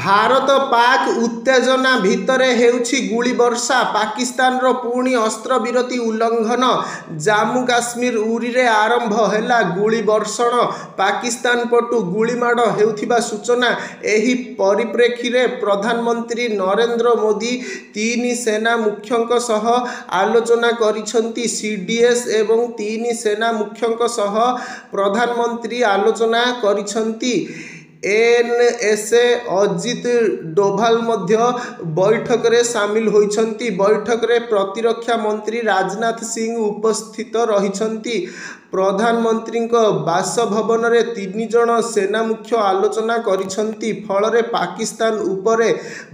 ଭାରତ ପାକ୍ ଉତ୍ତେଜନା ଭିତରେ ହେଉଛି ଗୁଳି ବର୍ଷା। ପାକିସ୍ତାନର ପୁଣି ଅସ୍ତ୍ରବିରତି ଉଲ୍ଲଂଘନ। ଜାମ୍ମୁ କାଶ୍ମୀର ଉରିରେ ଆରମ୍ଭ ହେଲା ଗୁଳି ବର୍ଷଣ। ପାକିସ୍ତାନ ପଟୁ ଗୁଳିମାଡ଼ ହେଉଥିବା ସୂଚନା। ଏହି ପରିପ୍ରେକ୍ଷୀରେ ପ୍ରଧାନମନ୍ତ୍ରୀ ନରେନ୍ଦ୍ର ମୋଦି ତିନି ସେନା ମୁଖ୍ୟଙ୍କ ସହ ଆଲୋଚନା କରିଛନ୍ତି। ସିଡିଏସ୍ ଏବଂ ତିନି ସେନା ମୁଖ୍ୟଙ୍କ ସହ ପ୍ରଧାନମନ୍ତ୍ରୀ ଆଲୋଚନା କରିଛନ୍ତି। ଏନ୍ଏସ୍ଏ ଅଜିତ ଡୋଭାଲ ମଧ୍ୟ ବୈଠକରେ ସାମିଲ ହୋଇଛନ୍ତି। ବୈଠକରେ ପ୍ରତିରକ୍ଷା ମନ୍ତ୍ରୀ ରାଜନାଥ ସିଂହ ଉପସ୍ଥିତ ରହିଛନ୍ତି। ପ୍ରଧାନମନ୍ତ୍ରୀଙ୍କ ବାସଭବନରେ ତିନି ଜଣ ସେନା ମୁଖ୍ୟ ଆଲୋଚନା କରିଛନ୍ତି। ଫଳରେ ପାକିସ୍ତାନ ଉପରେ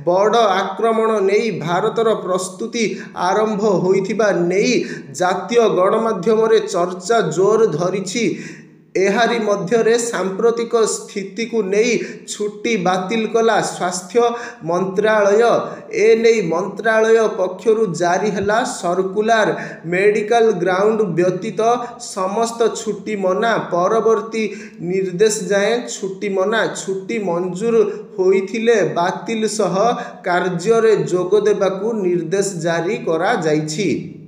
ବଡ଼ ଆକ୍ରମଣ ନେଇ ଭାରତର ପ୍ରସ୍ତୁତି ଆରମ୍ଭ ହୋଇଥିବା ନେଇ ଜାତୀୟ ଗଣମାଧ୍ୟମରେ ଚର୍ଚ୍ଚା ଜୋର ଧରିଛି। ଏହାରି ମଧ୍ୟରେ ସାମ୍ପ୍ରତିକ ସ୍ଥିତିକୁ ନେଇ ଛୁଟି ବାତିଲ କଲା ସ୍ୱାସ୍ଥ୍ୟ ମନ୍ତ୍ରାଳୟ। ଏନେଇ ମନ୍ତ୍ରାଳୟ ପକ୍ଷରୁ ଜାରି ହେଲା ସର୍କୁଲାର। ମେଡିକାଲ ଗ୍ରାଉଣ୍ଡ ବ୍ୟତୀତ ସମସ୍ତ ଛୁଟି ମନା। ପରବର୍ତ୍ତୀ ନିର୍ଦ୍ଦେଶ ଯାଏଁ ଛୁଟି ମନା। ଛୁଟି ମଞ୍ଜୁର ହୋଇଥିଲେ ବାତିଲ ସହ କାର୍ଯ୍ୟରେ ଯୋଗ ଦେବାକୁ ନିର୍ଦ୍ଦେଶ ଜାରି କରାଯାଇଛି।